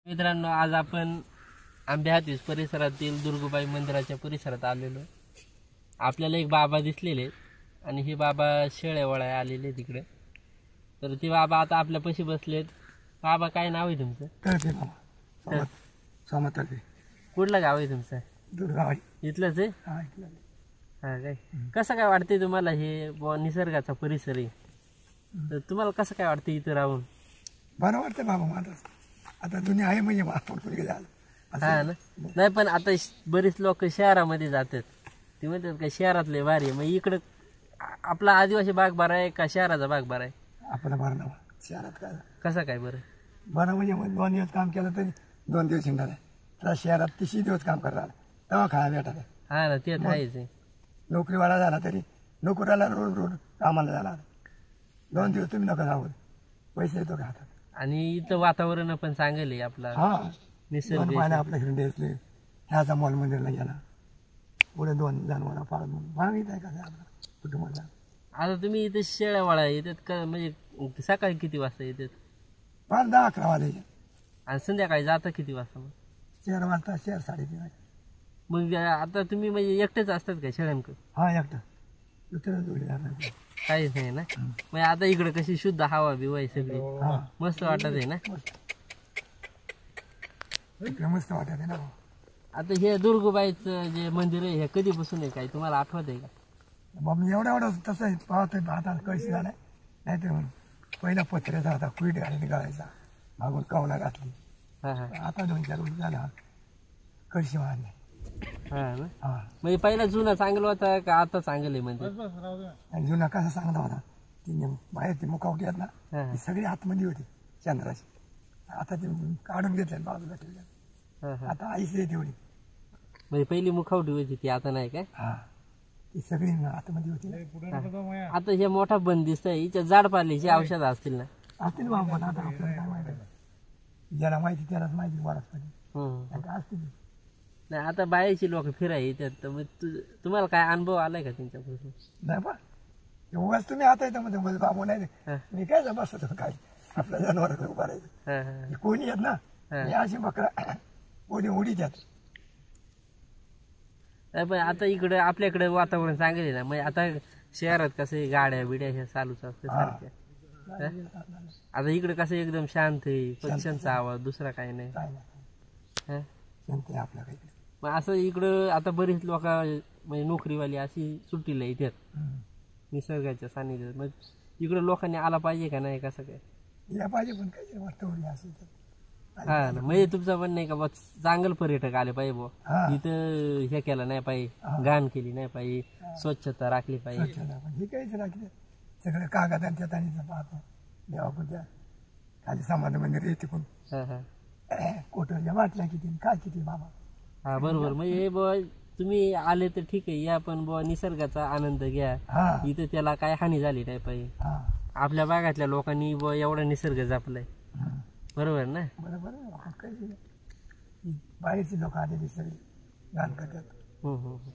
मित्रांनो, आज आपण आंबेहातीस परिसरातील दुर्गुबाई मंदिराच्या परिसरात आलेलो. आपल्याला एक बाबा दिसलेले आणि हे बाबा शेळ्या वळ्या आलेले तिकडे. तर ते बाबा आता आपल्यापाशी बसलेत. बाबा, काय नाव आहे तुमचं? तळपे बाबा सोमा तळपे. कुठलं गाव आहे तुमचं? दुर्गावाडी. इथलंच आहे? हा इथलं. हा काय. कसं काय वाटतंय तुम्हाला? हे निसर्गाचा परिसर आहे, तर तुम्हाला कसं काय वाटतं इथं राहून? बरं वाटतं बाबा माझं. आता दुनिया आहे म्हणजे झालं. हा ना. नाही, पण आता बरीच लोक शहरामध्ये जातात. ते म्हणतात का शहरातले भारी आहे. मग इकडं आपला आदिवासी भाग बरा आहे का शहराचा भाग बरा आहे? आपलं बरं नाव शहरात काय कसा काय बरं? बरं म्हणजे मग 2 दिवस काम केलं तरी 2 दिवस शिंगणार आहे. तर शहरात 30 दिवस काम करणार तेव्हा खायला भेटत. हा ना, ते आहेच आहे. नोकरीवाला झाला तरी नोकरीला रोड कामाला झाला 2 दिवस तुम्ही नका जाऊ, पैसे येतो का हातात. आणि इथं वातावरण पण चांगलं आहे आपला. हा निसर्ग पाहिलं आपलं हिंडे असले ह्याचा मॉल मंदिरला गेला पुढे 2 जणांना पाळून मागित आहे का आपला कुटुंबाला. आता तुम्ही इथे शेळ्या वळा येतात का? म्हणजे सकाळी किती वाजता येतात? 10-11 वाजायचे. आणि संध्याकाळी जाता किती वाजता? मग 4 वाजता 4 3:30 वाजता. मग आता तुम्ही म्हणजे एकटेच असतात का शेळ्यांक? हा एकटा दुसरं जोडीदार नाही. काहीच नाही ना. म्हणजे आता इकडे कशी शुद्ध हवा बिवा आहे सगळी, हा मस्त वाटत आहे ना. इकडे मस्त वाटत आहे ना. आता हे दुर्गुबाईचं जे मंदिर आहे हे कधीपासून आहे, काय तुम्हाला आठवत आहे का? मग मी एवढं तसं आहे पाहतोय. आता कळशी झालाय नाही तर पहिला पत्र्याचा होता कुईट घालीने गळायचा मागून कवला घातली. हा हा आता 2-4 वर्ष झाला कळशी वाढली. हा ना. हा म्हणजे पहिला जुना चांगला होता का आता चांगलं आहे म्हणजे? आणि जुना कसा चांगला होता ती बाहेर ती मुखावटी आहेत ना हा ती सगळी आतमध्ये होती चंद्राची. आता ते काढून घेतले बाजूला ठेवले. हा हा. आता आईच आहे तेवढी. म्हणजे पहिली मुखावटी होती ती, आता नाही काय? हा ती सगळी आतमध्ये होती. आता हे मोठा बंदिस्त आहे, हिच्या जाड पाल्याची औषध असतील ना? असतील बाबा. पण आता आपल्याला काय माहिती, ज्याला माहिती त्यालाच माहिती वारसपणे असतील. नाही, आता बाहेरची लोक फिराय येतात, तर मग तुम्हाला काय अनुभव आलाय का त्यांच्यापासून? नाही बा उगाच तुम्ही आता येतं मध्ये बाबू नाही हा. मी काय बसत काय आपल्या जनावर उभा राहायचं. हा हा कोणी येत ना मी अशी बकरा कोणी उडीत येत. नाही, पण आता इकडे आपल्याकडे वातावरण चांगलं आहे ना. म्हणजे आता शहरात कसं आहे, गाड्या बिड्या ह्या चालूच असते सारख्या. आता इकडे कसं एकदम शांत आहे, पक्ष्यांचा आवाज, दुसरा काही नाही. काय नाही हा. शांती आहे आपल्याकडे. मग असं इकडं आता बरीच लोक म्हणजे नोकरीवाली अशी सुट्टीला येतात निसर्गाच्या सानिध्यात. मग इकडं लोकांनी आला पाहिजे का नाही, कसं काय? या पाहिजे पण काही वाटतं असेल तर. हा ना. म्हणजे तुमचं म्हणणं आहे का बा चांगलं पर्यटक आले पाहिजे बुवा, हा. इथं हे केलं नाही पाहिजे, घाण केली नाही पाहिजे, स्वच्छता राखली पाहिजे. स्वच्छता पण हे काहीच राखले सगळं कागदांच्या ताणीचं पाहतो देवापुढच्या खाली समाज मंदिर येते पण हा हा कोटरच्या बाटल्या किती काय किती बाबा. हा बरोबर. म्हणजे बुवा तुम्ही आले तर ठीक आहे, या पण बुवा निसर्गाचा आनंद घ्या. हा इथं त्याला काय हानी झाली नाही पाहिजे. हा आपल्या भागातल्या लोकांनी बुवा एवढा निसर्ग जपलाय, बरोबर ना? बरोबर आहे. काही बाहेरची लोक आलेली सगळी घाण करतात. हो हो हो.